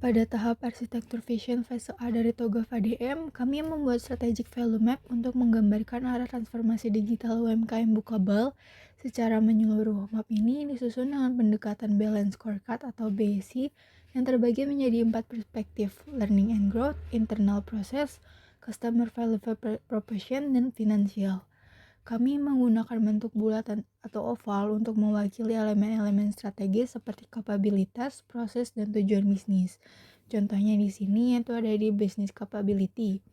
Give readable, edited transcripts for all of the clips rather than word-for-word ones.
Pada tahap arsitektur vision fase A dari TOGAF ADM, kami membuat strategic value map untuk menggambarkan arah transformasi digital UMKM Bookable. Secara menyeluruh, map ini disusun dengan pendekatan Balance Scorecard atau BSC yang terbagi menjadi 4 perspektif: learning and growth, internal process, customer value proposition, dan finansial. Kami menggunakan bentuk bulatan atau oval untuk mewakili elemen-elemen strategis seperti kapabilitas, proses, dan tujuan bisnis. Contohnya di sini itu ada di business capability.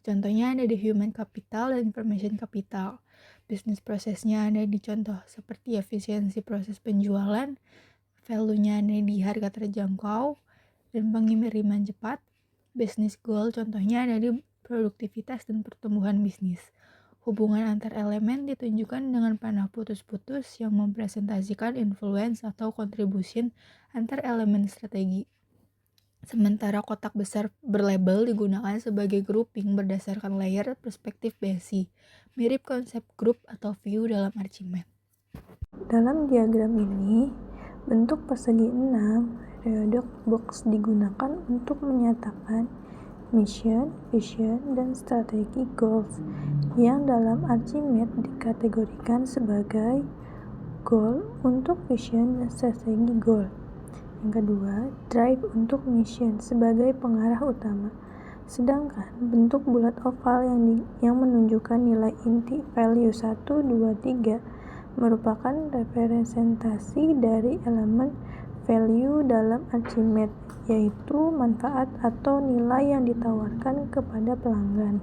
Contohnya ada di human capital dan information capital. Bisnis prosesnya ada di contoh seperti efisiensi proses penjualan, value-nya ada di harga terjangkau, dan pengiriman cepat. Business goal contohnya ada di produktivitas dan pertumbuhan bisnis. Hubungan antar elemen ditunjukkan dengan panah putus-putus yang mempresentasikan influence atau contribution antar elemen strategi. Sementara kotak besar berlabel digunakan sebagai grouping berdasarkan layer perspektif BSI, mirip konsep group atau view dalam Archimedes. Dalam diagram ini, bentuk persegi 6 periodic box digunakan untuk menyatakan mission, vision, dan strategi goals yang dalam Archimedes dikategorikan sebagai goal untuk vision dan strategi goal. Yang kedua, drive untuk mission sebagai pengarah utama. Sedangkan bentuk bulat oval yang menunjukkan nilai inti value 1, 2, 3 merupakan representasi dari elemen value dalam Archimedes, yaitu manfaat atau nilai yang ditawarkan kepada pelanggan.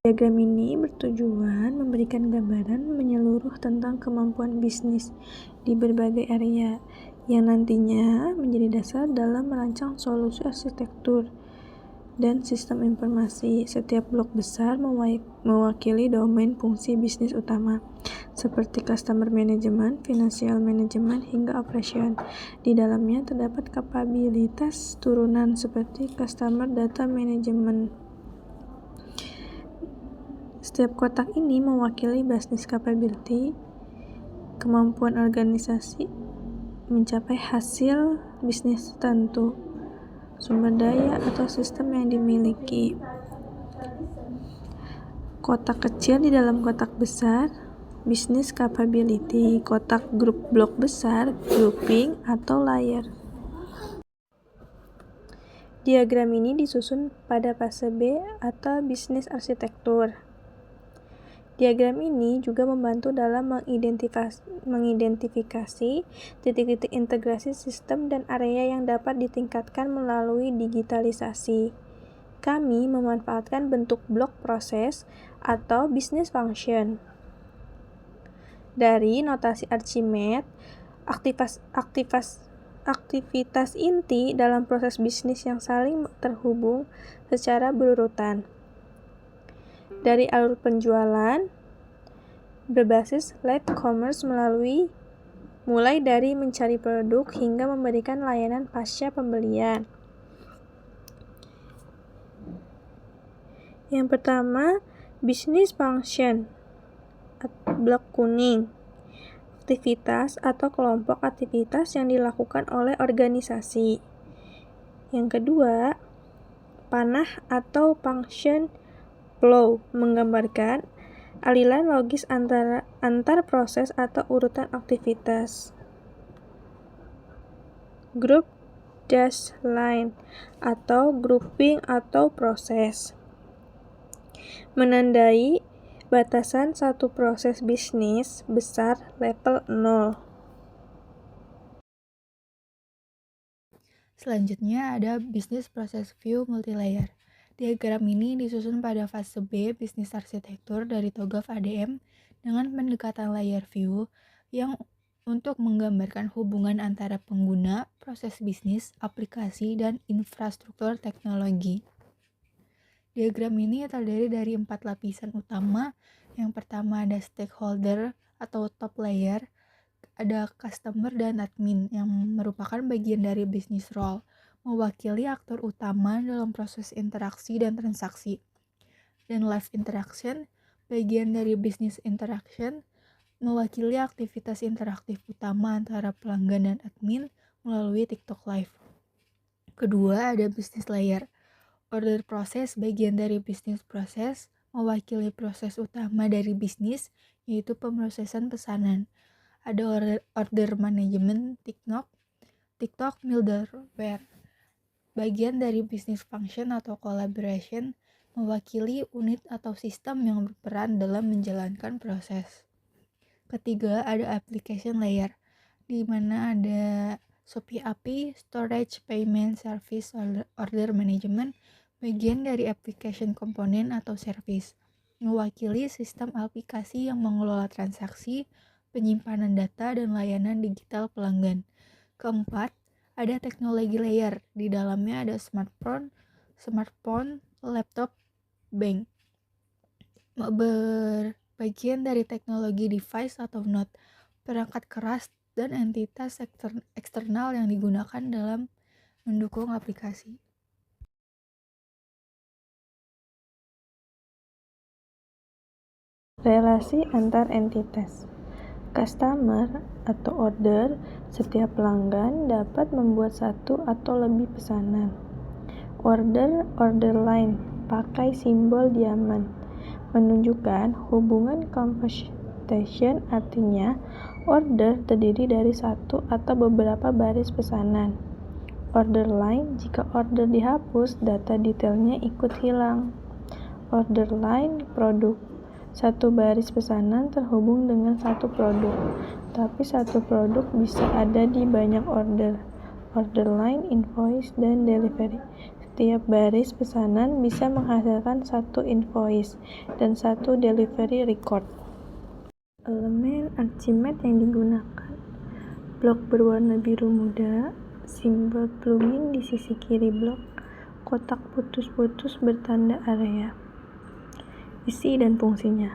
Diagram ini bertujuan memberikan gambaran menyeluruh tentang kemampuan bisnis di berbagai area yang nantinya menjadi dasar dalam merancang solusi arsitektur dan sistem informasi. Setiap blok besar mewakili domain fungsi bisnis utama, seperti customer management, financial management, hingga operation. Di dalamnya terdapat kapabilitas turunan seperti customer data management. Setiap kotak ini mewakili business capability, kemampuan organisasi mencapai hasil bisnis tertentu, sumber daya atau sistem yang dimiliki. Kotak kecil di dalam kotak besar, business capability. Kotak grup blok besar, grouping atau layer. Diagram ini disusun pada fase B atau bisnis arsitektur. Diagram ini juga membantu dalam mengidentifikasi titik-titik integrasi sistem dan area yang dapat ditingkatkan melalui digitalisasi. Kami memanfaatkan bentuk blok proses atau business function. Dari notasi Archimedes, aktivitas inti dalam proses bisnis yang saling terhubung secara berurutan. Dari alur penjualan berbasis lead commerce mulai dari mencari produk hingga memberikan layanan pasca pembelian. Yang pertama, business function, blok kuning. Aktivitas atau kelompok aktivitas yang dilakukan oleh organisasi. Yang kedua, panah atau function flow, menggambarkan aliran logis antar proses atau urutan aktivitas. Group dash line atau grouping atau proses, menandai batasan satu proses bisnis besar level 0. Selanjutnya ada Business Process View Multilayer. Diagram ini disusun pada fase B bisnis arsitektur dari TOGAF ADM dengan pendekatan layer view yang untuk menggambarkan hubungan antara pengguna, proses bisnis, aplikasi, dan infrastruktur teknologi. Diagram ini terdiri dari 4 lapisan utama. Yang pertama ada stakeholder atau top layer, ada customer dan admin yang merupakan bagian dari business role, mewakili aktor utama dalam proses interaksi dan transaksi. Dan live interaction, bagian dari business interaction, mewakili aktivitas interaktif utama antara pelanggan dan admin melalui TikTok Live. Kedua, ada business layer. Order proses bagian dari bisnis proses, mewakili proses utama dari bisnis, yaitu pemrosesan pesanan. Ada order management TikTok middleware. Bagian dari bisnis function atau collaboration, mewakili unit atau sistem yang berperan dalam menjalankan proses. Ketiga, ada application layer, di mana ada Shopee API, Storage, Payment, Service, Order Management, bagian dari application komponen atau service, mewakili sistem aplikasi yang mengelola transaksi, penyimpanan data, dan layanan digital pelanggan. Keempat, ada teknologi layer, di dalamnya ada smartphone, laptop, bank. Berbagian dari teknologi device atau node, perangkat keras, dan entitas eksternal yang digunakan dalam mendukung aplikasi. Relasi antar entitas. Customer atau order, setiap pelanggan dapat membuat satu atau lebih pesanan. Order line, pakai simbol diamond, menunjukkan hubungan conversation, artinya order terdiri dari satu atau beberapa baris pesanan. Order line, jika order dihapus, data detailnya ikut hilang. Order line produk, satu baris pesanan terhubung dengan satu produk, tapi satu produk bisa ada di banyak order. Order line, invoice, dan delivery. Setiap baris pesanan bisa menghasilkan satu invoice dan satu delivery record. Elemen Archimedes yang digunakan. Blok berwarna biru muda, simbol plugin di sisi kiri blok, kotak putus-putus bertanda area. Isi dan fungsinya.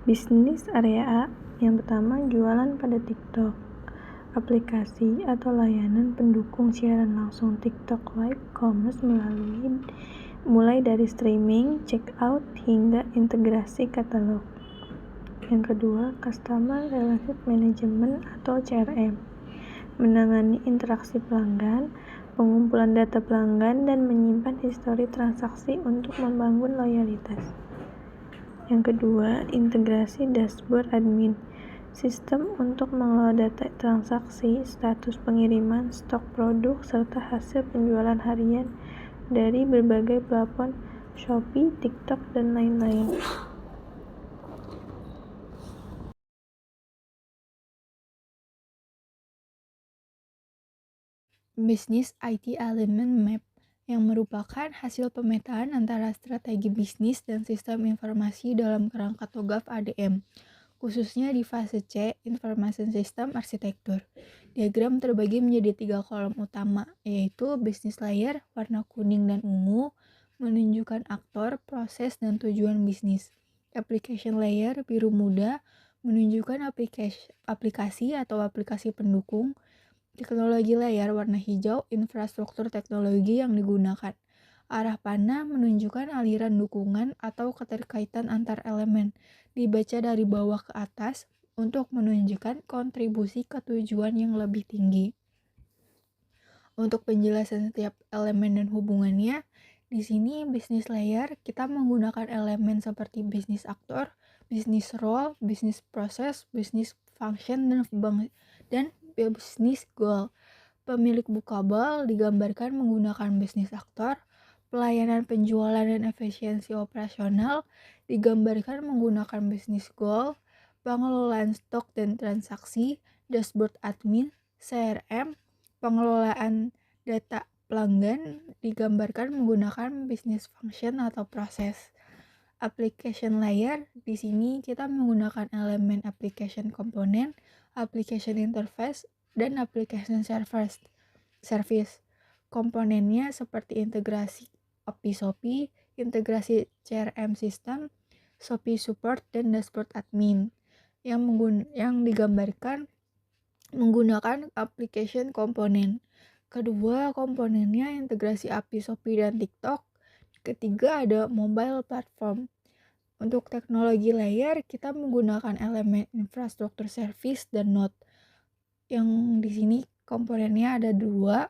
Bisnis area A, yang pertama jualan pada TikTok. Aplikasi atau layanan pendukung siaran langsung TikTok Live Commerce mulai dari streaming, check out, hingga integrasi katalog. Yang kedua, Customer Relationship Management atau CRM, menangani interaksi pelanggan, pengumpulan data pelanggan, dan menyimpan histori transaksi untuk membangun loyalitas. Yang kedua, integrasi dashboard admin, sistem untuk mengelola data transaksi, status pengiriman, stok produk, serta hasil penjualan harian dari berbagai platform Shopee, TikTok, dan lain-lain. Business IT Element Map, yang merupakan hasil pemetaan antara strategi bisnis dan sistem informasi dalam kerangka TOGAF ADM, khususnya di fase C, Information System Architecture. Diagram terbagi menjadi 3 kolom utama, yaitu business layer, warna kuning dan ungu, menunjukkan aktor, proses, dan tujuan bisnis. Application layer, biru muda, menunjukkan aplikasi atau aplikasi pendukung. Teknologi layer, warna hijau, infrastruktur teknologi yang digunakan. Arah panah menunjukkan aliran dukungan atau keterkaitan antar elemen, dibaca dari bawah ke atas untuk menunjukkan kontribusi ke tujuan yang lebih tinggi. Untuk penjelasan setiap elemen dan hubungannya, di sini business layer kita menggunakan elemen seperti business aktor, business role, business process, business function, dan business goal. Pemilik bookable digambarkan menggunakan business aktor, pelayanan penjualan dan efisiensi operasional digambarkan menggunakan business goal, pengelolaan stok dan transaksi, dashboard admin, CRM, pengelolaan data pelanggan digambarkan menggunakan business function atau proses. Application layer, di sini kita menggunakan elemen application component, application interface, dan application service. Komponennya seperti integrasi API Shopee, integrasi CRM system, Shopee support, dan dashboard admin yang digambarkan menggunakan application komponen. Kedua, komponennya integrasi API Shopee dan TikTok. Ketiga, ada mobile platform. Untuk teknologi layer, kita menggunakan elemen infrastruktur service dan node. Yang di sini komponennya ada 2,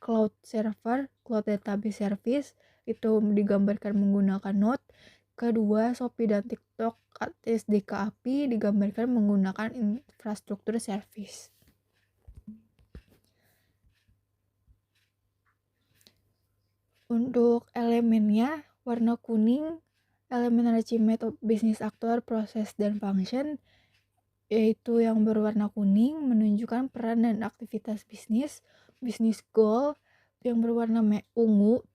cloud server, cloud database service, itu digambarkan menggunakan Node. Kedua, Shopee dan TikTok SDK API digambarkan menggunakan infrastruktur service. Untuk elemennya, warna kuning, elemen achievement of business actor, proses, dan function, yaitu yang berwarna kuning menunjukkan peran dan aktivitas bisnis. Bisnis goal yang berwarna ungu,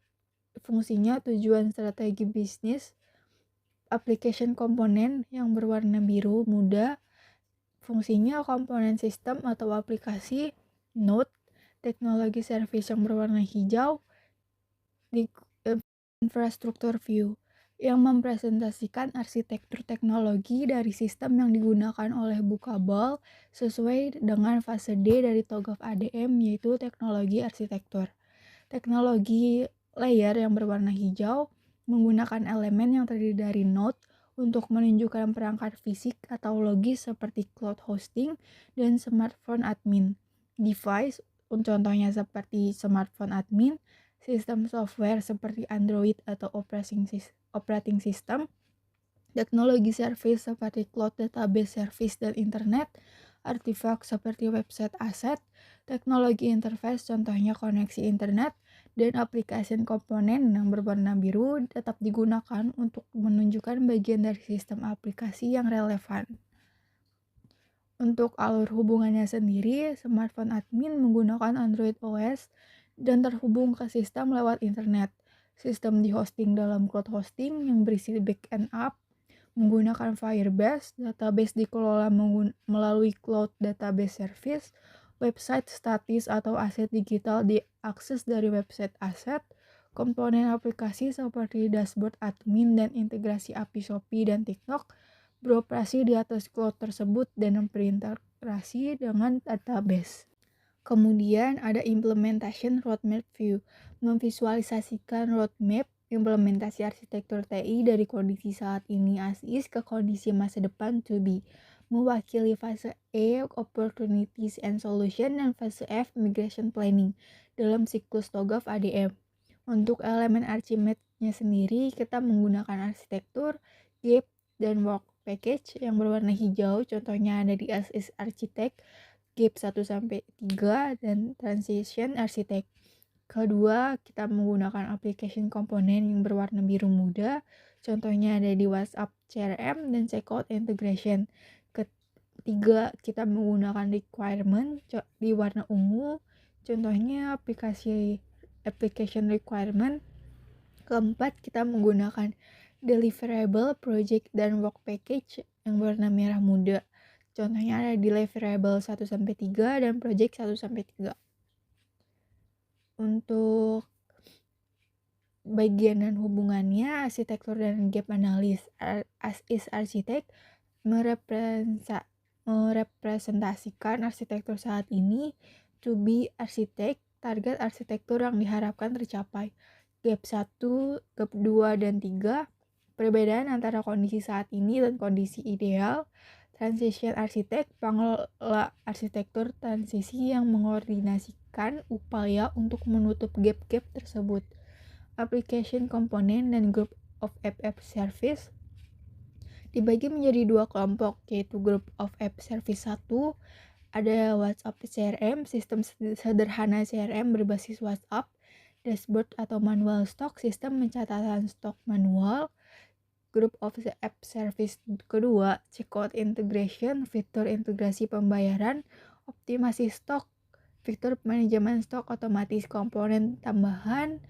fungsinya tujuan strategi bisnis. Application komponen yang berwarna biru muda, fungsinya komponen sistem atau aplikasi. Node, teknologi service yang berwarna hijau. Di infrastruktur view yang mempresentasikan arsitektur teknologi dari sistem yang digunakan oleh Bookable sesuai dengan fase D dari TOGAF ADM, yaitu teknologi arsitektur. Teknologi layer yang berwarna hijau menggunakan elemen yang terdiri dari node untuk menunjukkan perangkat fisik atau logis seperti cloud hosting dan smartphone admin. Device, contohnya seperti smartphone admin, sistem software seperti Android atau operating system, teknologi service seperti cloud database service dan internet, artifak seperti website aset, teknologi interface contohnya koneksi internet, dan aplikasi komponen yang berwarna biru tetap digunakan untuk menunjukkan bagian dari sistem aplikasi yang relevan. Untuk alur hubungannya sendiri, smartphone admin menggunakan Android OS dan terhubung ke sistem lewat internet. Sistem di hosting dalam cloud hosting yang berisi backend app menggunakan Firebase, database dikelola melalui cloud database service, website statis atau aset digital diakses dari website aset, komponen aplikasi seperti dashboard admin dan integrasi API Shopee dan TikTok beroperasi di atas cloud tersebut dan berintegrasi dengan database. Kemudian ada implementation roadmap view, memvisualisasikan roadmap implementasi arsitektur TI dari kondisi saat ini as is ke kondisi masa depan to be, mewakili fase E opportunities and solution dan fase F migration planning dalam siklus TOGAF ADM. Untuk elemen archimedes-nya sendiri kita menggunakan arsitektur, gap, dan work package yang berwarna hijau, contohnya ada di as is architect, gap 1-3, dan transition architect. Kedua, kita menggunakan application komponen yang berwarna biru muda, contohnya ada di WhatsApp CRM dan checkout integration. Ketiga, kita menggunakan requirement di warna ungu, contohnya application requirement. Keempat, kita menggunakan deliverable, project, dan work package yang berwarna merah muda. Contohnya ada deliverable 1-3 dan project 1-3. Untuk bagian dan hubungannya, arsitektur dan gap analysis. As is architect merepresentasikan arsitektur saat ini, to be architect, target arsitektur yang diharapkan tercapai. Gap 1, gap 2, dan 3, perbedaan antara kondisi saat ini dan kondisi ideal. Transition architect, pengelola arsitektur transisi yang mengkoordinasikan upaya untuk menutup gap-gap tersebut. Application komponen dan group of app service dibagi menjadi dua kelompok, yaitu group of app service 1, ada WhatsApp CRM, sistem sederhana CRM berbasis WhatsApp, dashboard atau manual stock, sistem pencatatan stok manual. Group of app service kedua, checkout integration, fitur integrasi pembayaran, optimasi stok, fitur manajemen stok otomatis. Komponen tambahan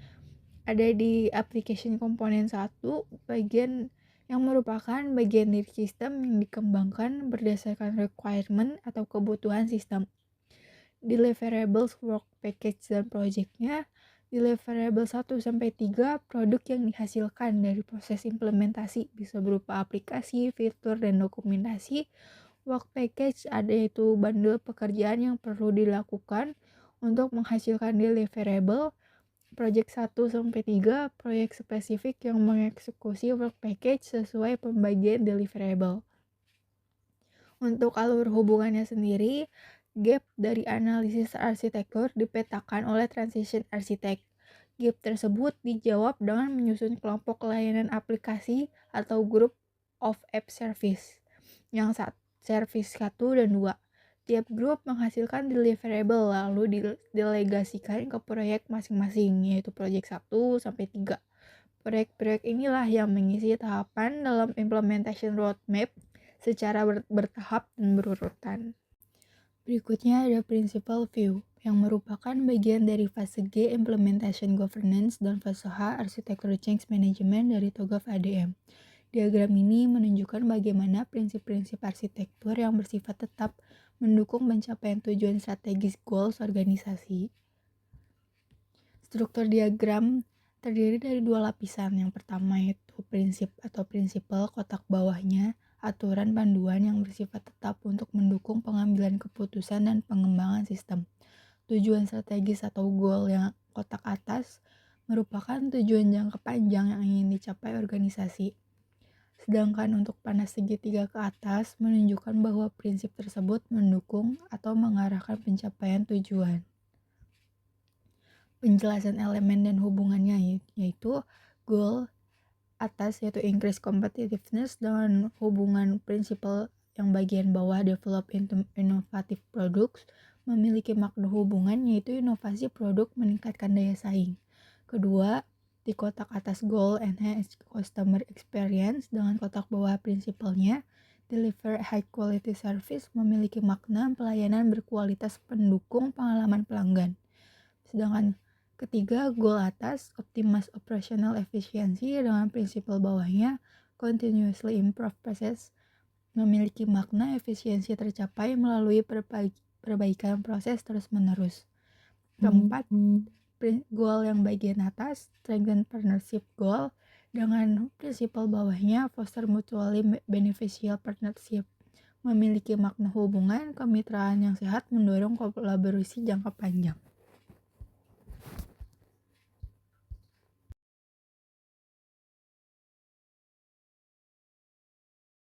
ada di application komponen 1, bagian yang merupakan bagian dari sistem yang dikembangkan berdasarkan requirement atau kebutuhan sistem. Deliverables, work package, dan project-nya. Deliverable 1-3, produk yang dihasilkan dari proses implementasi bisa berupa aplikasi, fitur, dan dokumentasi. Work package ada itu bundle pekerjaan yang perlu dilakukan untuk menghasilkan deliverable. Project 1-3, proyek spesifik yang mengeksekusi work package sesuai pembagian deliverable. Untuk alur hubungannya sendiri, Gap dari analisis arsitektur dipetakan oleh Transition Architect. Gap tersebut dijawab dengan menyusun kelompok layanan aplikasi atau Group of App Service yang service 1 dan 2. Tiap grup menghasilkan deliverable lalu didelegasikan ke proyek masing-masing, yaitu proyek 1 sampai 3. Proyek-proyek inilah yang mengisi tahapan dalam implementation roadmap secara bertahap dan berurutan. Berikutnya ada Principal View, yang merupakan bagian dari fase G Implementation Governance dan fase H Architecture Change Management dari TOGAF ADM. Diagram ini menunjukkan bagaimana prinsip-prinsip arsitektur yang bersifat tetap mendukung pencapaian tujuan strategis goals organisasi. Struktur diagram terdiri dari 2 lapisan. Yang pertama yaitu prinsip atau prinsipal, kotak bawahnya aturan panduan yang bersifat tetap untuk mendukung pengambilan keputusan dan pengembangan sistem. Tujuan strategis atau goal yang kotak atas merupakan tujuan jangka panjang yang ingin dicapai organisasi. Sedangkan untuk panas segitiga ke atas menunjukkan bahwa prinsip tersebut mendukung atau mengarahkan pencapaian tujuan. Penjelasan elemen dan hubungannya yaitu goal atas yaitu increase competitiveness dengan hubungan prinsipal yang bagian bawah develop innovative products memiliki makna hubungan yaitu inovasi produk meningkatkan daya saing. Kedua, di kotak atas goal enhance customer experience dengan kotak bawah prinsipalnya deliver high quality service memiliki makna pelayanan berkualitas pendukung pengalaman pelanggan. Sedangkan ketiga, goal atas optimize operational efficiency dengan prinsipal bawahnya continuously improve process memiliki makna efisiensi tercapai melalui perbaikan proses terus-menerus. Keempat, goal yang bagian atas strengthen partnership goal dengan prinsipal bawahnya foster mutually beneficial partnership memiliki makna hubungan kemitraan yang sehat mendorong kolaborasi jangka panjang.